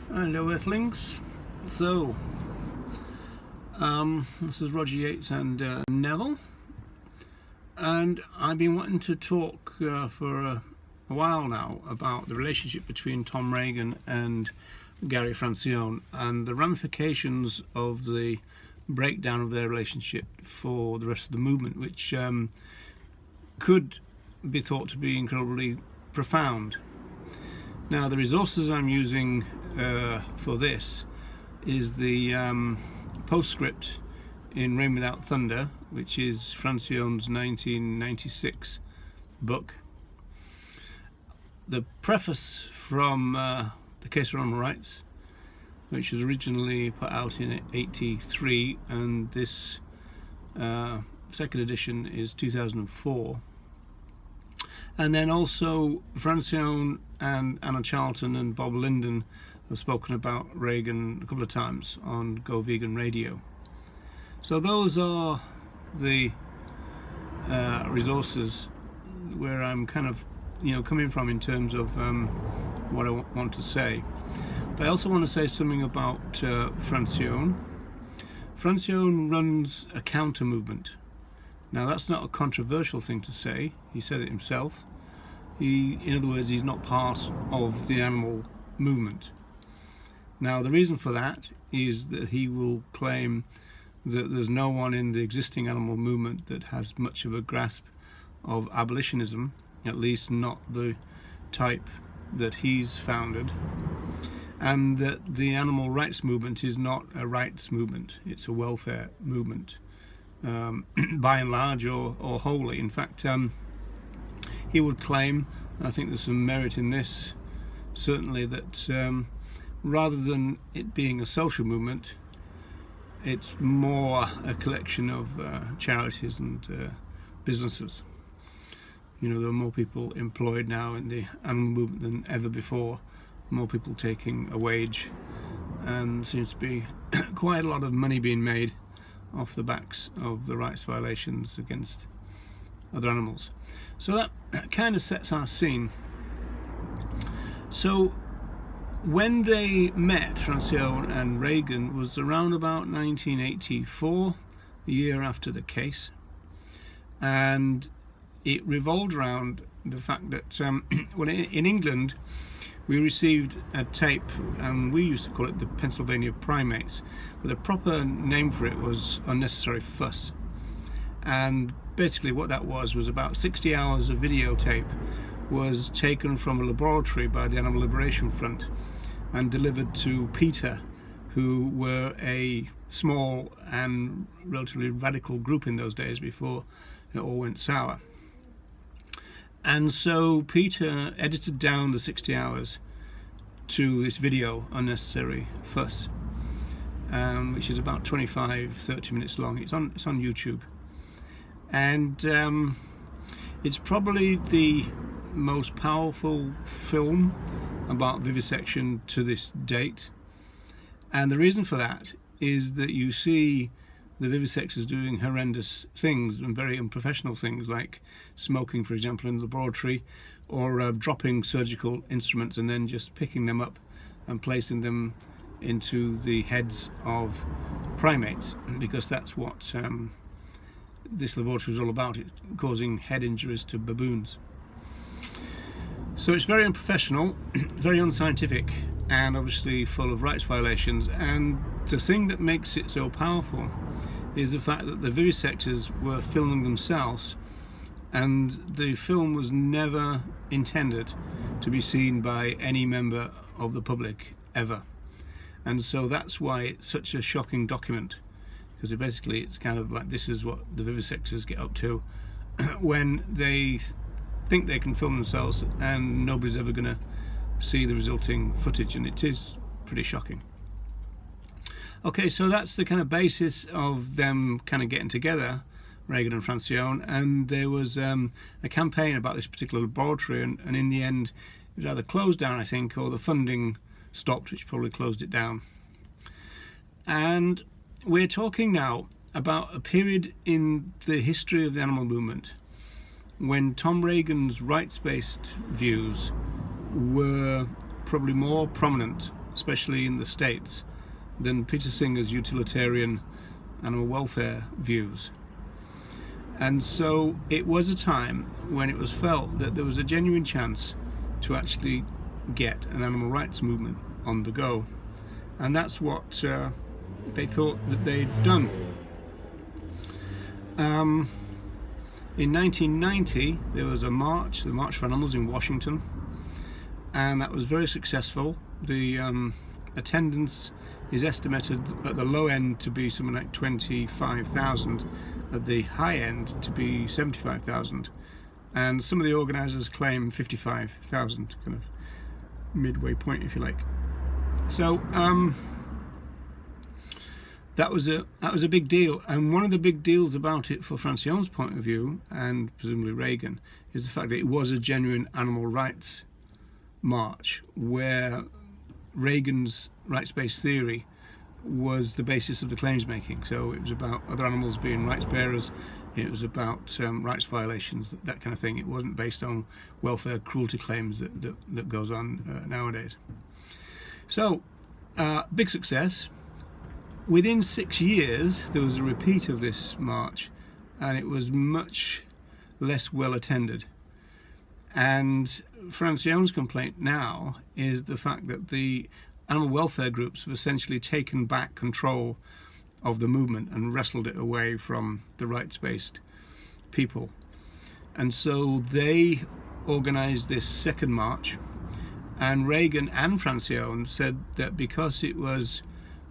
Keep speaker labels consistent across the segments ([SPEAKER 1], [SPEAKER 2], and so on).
[SPEAKER 1] Hello Earthlings. So this is Roger Yates and Neville, and I've been wanting to talk for a while now about the relationship between Tom Regan and Gary Francione and the ramifications of the breakdown of their relationship for the rest of the movement, which could be thought to be incredibly profound. Now, the resources I'm using for this is the postscript in Rain Without Thunder, which is Francione's 1996 book. The preface from The Case for Animal Rights, which was originally put out in '83, and this second edition is 2004. And then also Francione and Anna Charlton and Bob Linden have spoken about Regan a couple of times on Go Vegan Radio. So those are the resources where I'm kind of coming from in terms of what I want to say. But I also want to say something about Francione. Francione runs a counter movement. Now, that's not a controversial thing to say. He said it himself. In other words, he's not part of the animal movement. Now, the reason for that is that he will claim that there's no one in the existing animal movement that has much of a grasp of abolitionism, at least not the type that he's founded, and that the animal rights movement is not a rights movement, it's a welfare movement. By and large or wholly. In fact, he would claim, I think there's some merit in this, certainly, that rather than it being a social movement, it's more a collection of charities and businesses. There are more people employed now in the animal movement than ever before, more people taking a wage, and seems to be quite a lot of money being made off the backs of the rights violations against other animals. So that kind of sets our scene. So when they met, Francione and Regan, was around about 1984, a year after the case, and it revolved around the fact that well, in England we received a tape, and we used to call it the Pennsylvania Primates, but the proper name for it was Unnecessary Fuss. And basically what that was about 60 hours of videotape was taken from a laboratory by the Animal Liberation Front and delivered to PETA, who were a small and relatively radical group in those days before it all went sour. And so PETA edited down the 60 hours to this video, Unnecessary Fuss, which is about 25-30 minutes long. It's on YouTube. And it's probably the most powerful film about vivisection to this date. And the reason for that is that you see the vivisectors doing horrendous things and very unprofessional things, like smoking, for example, in the laboratory, or dropping surgical instruments and then just picking them up and placing them into the heads of primates, because that's what this laboratory is all about, it causing head injuries to baboons. So it's very unprofessional, very unscientific, and obviously full of rights violations. And the thing that makes it so powerful is the fact that the vivisectors were filming themselves, and the film was never intended to be seen by any member of the public ever. And so that's why it's such a shocking document, because it's kind of like, this is what the vivisectors get up to when they think they can film themselves and nobody's ever going to see the resulting footage, and it is pretty shocking. Okay, so that's the kind of basis of them kind of getting together, Regan and Francione, and there was a campaign about this particular laboratory, and in the end it was either closed down, I think, or the funding stopped, which probably closed it down. And we're talking now about a period in the history of the animal movement when Tom Regan's rights-based views were probably more prominent especially in the States, than Peter Singer's utilitarian animal welfare views. And so it was a time when it was felt that there was a genuine chance to actually get an animal rights movement on the go. And that's what they thought that they'd done. In 1990, there was a march, the March for Animals in Washington, and that was very successful. The attendance is estimated at the low end to be something like 25,000, at the high end to be 75,000, and some of the organisers claim 55,000, kind of midway point, if you like. So that was a big deal, and one of the big deals about it, for Francione's point of view, and presumably Regan, is the fact that it was a genuine animal rights march, where Reagan's rights-based theory was the basis of the claims making. So it was about other animals being rights bearers, it was about rights violations, that kind of thing. It wasn't based on welfare cruelty claims that goes on nowadays. So big success. Within 6 years there was a repeat of this march, and it was much less well attended. And Francione's complaint now is the fact that the animal welfare groups have essentially taken back control of the movement and wrestled it away from the rights-based people. And so they organised this second march, and Regan and Francione said that because it was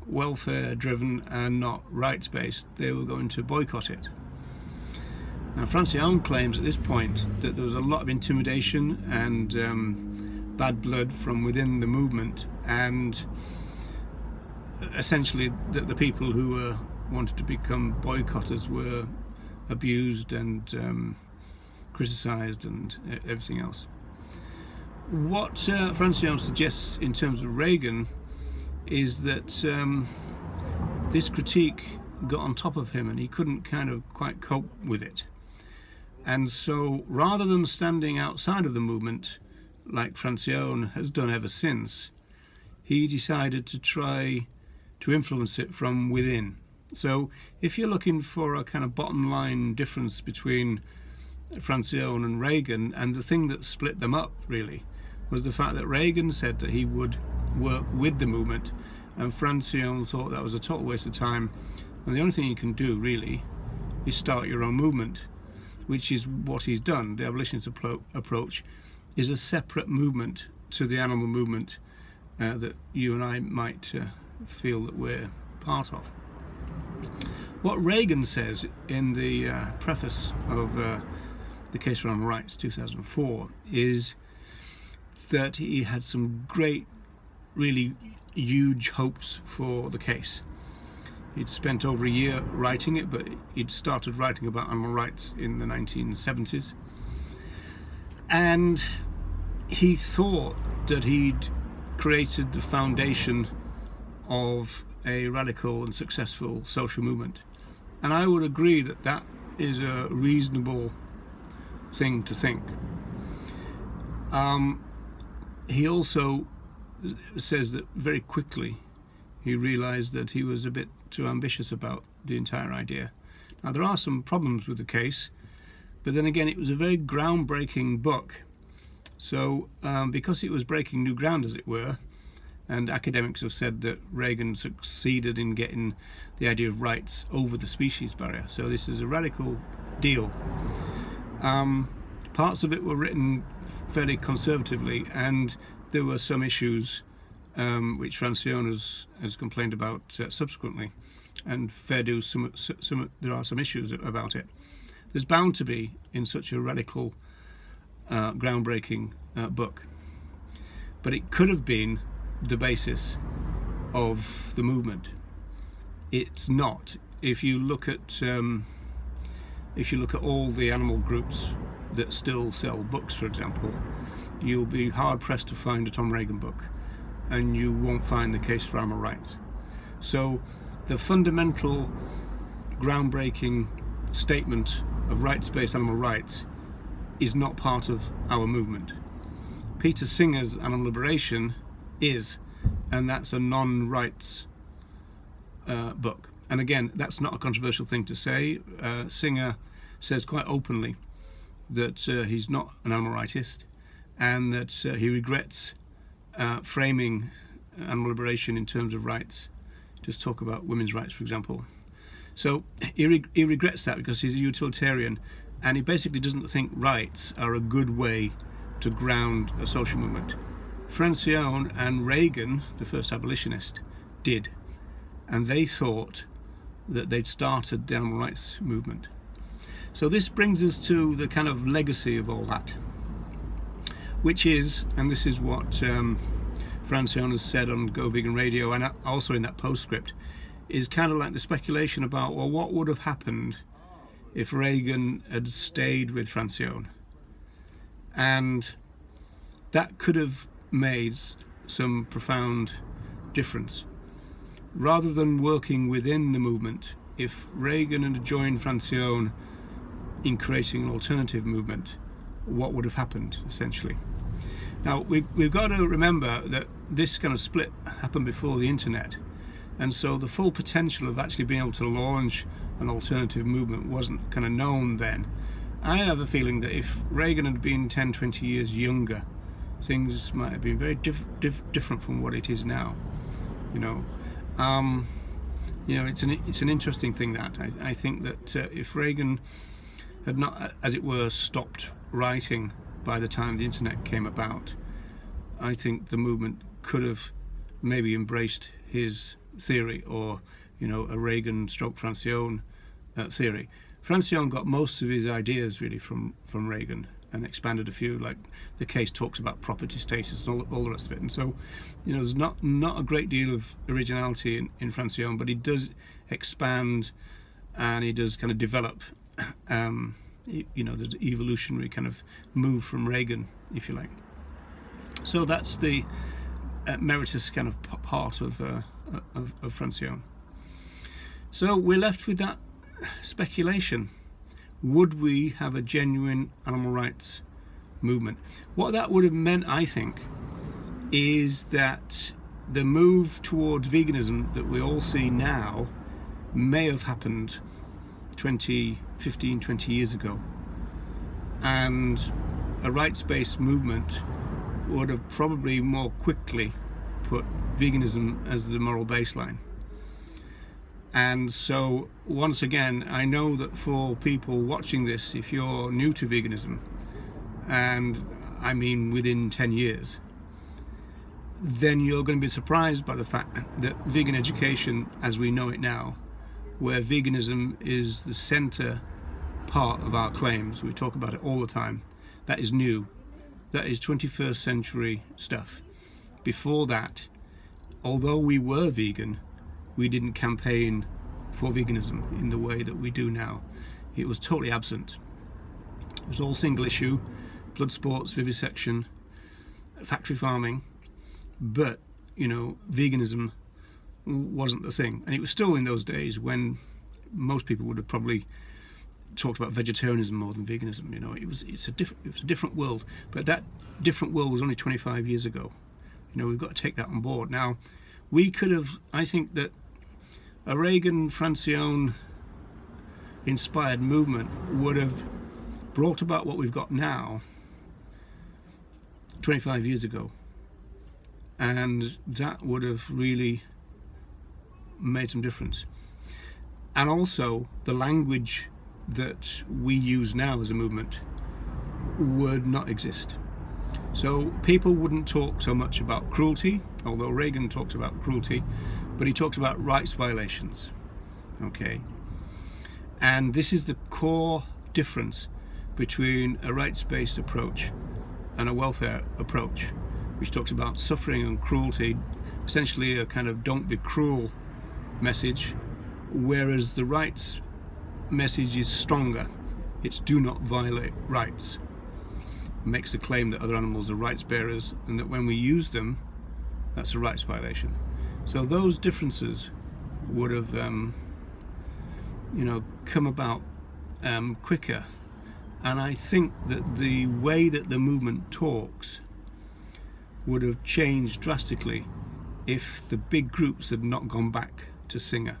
[SPEAKER 1] welfare-driven and not rights-based, they were going to boycott it. Now, Francione claims at this point that there was a lot of intimidation and bad blood from within the movement, and essentially that the people who wanted to become boycotters were abused and criticised and everything else. What Francione suggests in terms of Regan is that this critique got on top of him and he couldn't kind of quite cope with it. And so rather than standing outside of the movement like Francione has done ever since, he decided to try to influence it from within. So if you're looking for a kind of bottom line difference between Francione and Regan, and the thing that split them up really was the fact that Regan said that he would work with the movement, and Francione thought that was a total waste of time, and the only thing you can do really is start your own movement, which is what he's done. The Abolitionist Approach is a separate movement to the animal movement that you and I might feel that we're part of. What Regan says in the preface of The Case for Animal Rights 2004 is that he had some great, really huge hopes for the case. He'd spent over a year writing it, but he'd started writing about animal rights in the 1970s. And he thought that he'd created the foundation of a radical and successful social movement. And I would agree that that is a reasonable thing to think. He also says that very quickly he realised that he was a bit too ambitious about the entire idea. Now, there are some problems with the case, but then again, it was a very groundbreaking book. So because it was breaking new ground, as it were, and academics have said that Regan succeeded in getting the idea of rights over the species barrier. So this is a radical deal. Parts of it were written fairly conservatively, and there were some issues which Francione has complained about subsequently, and fair do, there are some issues about it. There's bound to be in such a radical, groundbreaking book, but it could have been the basis of the movement. It's not. If you look at all the animal groups that still sell books, for example, you'll be hard pressed to find a Tom Regan book, and you won't find The Case for Animal Rights. So the fundamental groundbreaking statement of rights-based animal rights is not part of our movement. Peter Singer's animal liberation is, and that's a non-rights book. And again, that's not a controversial thing to say. Singer says quite openly that he's not an animal rightist, and that he regrets framing animal liberation in terms of rights. Just talk about women's rights, for example. So he regrets that because he's a utilitarian, and he basically doesn't think rights are a good way to ground a social movement. Francione and Regan, the first abolitionist, did, and they thought that they'd started the animal rights movement. So this brings us to the kind of legacy of all that, which is, and this is what Francione has said on Go Vegan Radio, and also in that postscript, is kind of like the speculation about, well, what would have happened if Regan had stayed with Francione? And that could have made some profound difference. Rather than working within the movement, if Regan had joined Francione in creating an alternative movement, what would have happened, essentially? Now, we've got to remember that this kind of split happened before the internet, and so the full potential of actually being able to launch an alternative movement wasn't kind of known then. I have a feeling that if Regan had been 10, 20 years younger, things might have been very different from what it is now. It's an interesting thing that I think that if Regan had not, as it were, stopped writing by the time the internet came about, I think the movement could have maybe embraced his theory, or a Regan stroke Francione theory. Francione got most of his ideas really from Regan, and expanded a few, like the case talks about property status and all the rest of it. And so, there's not a great deal of originality in Francione, but he does expand and he does kind of develop, the evolutionary kind of move from Regan, if you like. So that's the meritorious kind of part of Francione. So we're left with that speculation. Would we have a genuine animal rights movement? What that would have meant, I think, is that the move towards veganism that we all see now may have happened 15, 20 years ago. And a rights-based movement would have probably more quickly put veganism as the moral baseline. And so, once again, I know that for people watching this, if you're new to veganism, and I mean within 10 years, then you're going to be surprised by the fact that vegan education, as we know it now, where veganism is the center part of our claims, we talk about it all the time, that is new. That is 21st century stuff. Before that, although we were vegan, we didn't campaign for veganism in the way that we do now. It was totally absent. It was all single issue, blood sports, vivisection, factory farming, but veganism wasn't the thing. And it was still in those days when most people would have probably talked about vegetarianism more than veganism. It was a different world, but that different world was only 25 years ago. We've got to take that on board. Now, we could have, I think that a Regan Francione inspired movement would have brought about what we've got now 25 years ago, and that would have really made some difference. And also the language that we use now as a movement would not exist. So people wouldn't talk so much about cruelty, although Regan talks about cruelty, but he talks about rights violations. Okay, and this is the core difference between a rights-based approach and a welfare approach, which talks about suffering and cruelty, essentially a kind of don't be cruel message, whereas the rights message is stronger. It's do not violate rights. It makes the claim that other animals are rights bearers, and that when we use them, that's a rights violation. So those differences would have come about quicker. And I think that the way that the movement talks would have changed drastically if the big groups had not gone back to Singer.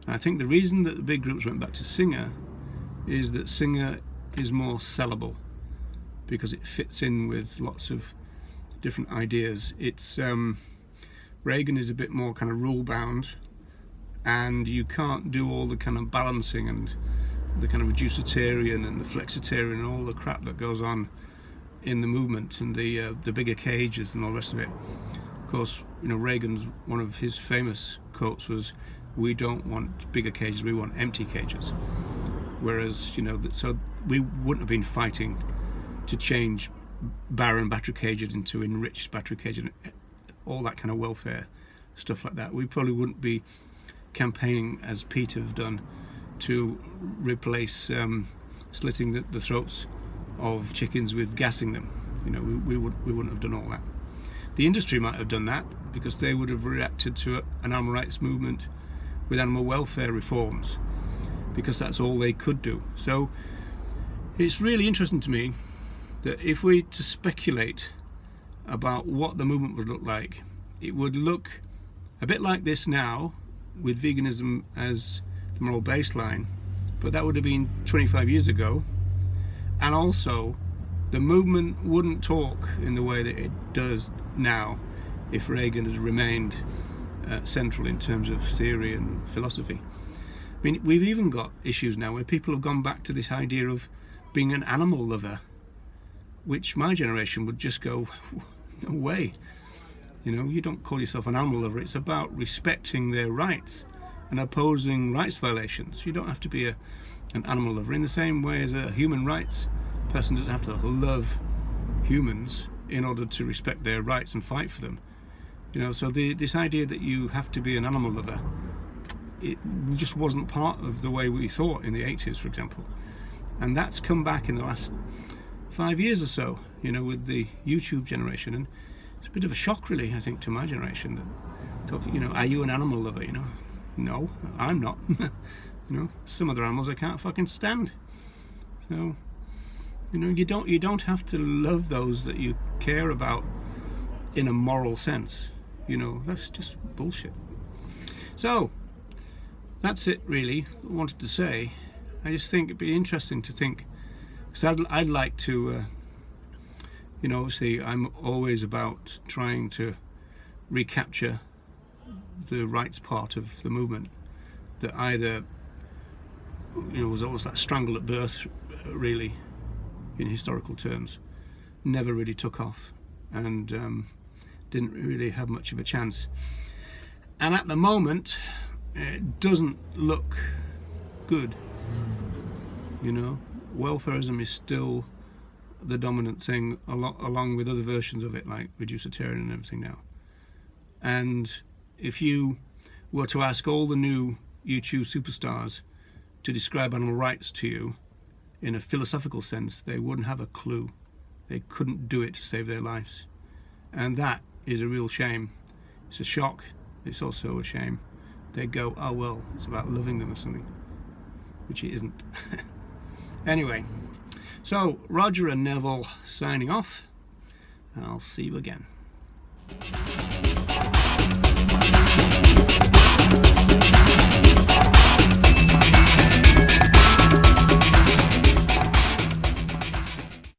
[SPEAKER 1] And I think the reason that the big groups went back to Singer is that Singer is more sellable because it fits in with lots of different ideas. It's Regan is a bit more kind of rule bound, and you can't do all the kind of balancing and the kind of reducitarian and the flexitarian and all the crap that goes on in the movement and the bigger cages and all the rest of it. Of course, you know, Reagan's, one of his famous quotes was, "We don't want bigger cages, we want empty cages." Whereas, you know, so we wouldn't have been fighting to change barren battery cages into enriched battery cages, all that kind of welfare stuff like that. We probably wouldn't be campaigning, as Peter have done, to replace slitting the throats of chickens with gassing them. You know, we wouldn't have done all that. The industry might have done that because they would have reacted to an animal rights movement with animal welfare reforms, because that's all they could do. So it's really interesting to me that if we to speculate about what the movement would look like, it would look a bit like this now, with veganism as the moral baseline, but that would have been 25 years ago. And also, the movement wouldn't talk in the way that it does now if Regan had remained central in terms of theory and philosophy. I mean, we've even got issues now where people have gone back to this idea of being an animal lover, which my generation would just go, no way. You know, you don't call yourself an animal lover. It's about respecting their rights and opposing rights violations. You don't have to be an animal lover in the same way as a human rights person doesn't have to love humans in order to respect their rights and fight for them. You know, so this idea that you have to be an animal lover, it just wasn't part of the way we thought in the 80s, for example. And that's come back in the last 5 years or so, you know, with the YouTube generation. And it's a bit of a shock, really, I think, to my generation. That, you know, are you an animal lover? You know, no, I'm not. You know, some other animals I can't fucking stand. So, you know, you don't have to love those that you care about in a moral sense. You know, that's just bullshit. So that's it, really. I wanted to say. I just think it'd be interesting to think, because I'd like to, you know, obviously I'm always about trying to recapture the rights part of the movement that either, you know, was always that strangled at birth, really, in historical terms, never really took off, and didn't really have much of a chance. And at the moment, it doesn't look good. You know, welfarism is still the dominant thing, along with other versions of it, like reducitarian and everything now. And if you were to ask all the new YouTube superstars to describe animal rights to you in a philosophical sense, they wouldn't have a clue. They couldn't do it to save their lives. And that is a real shame. It's a shock. It's also a shame. They go, oh well, it's about loving them or something, which it isn't. Anyway, so Roger and Neville signing off, and I'll see you again.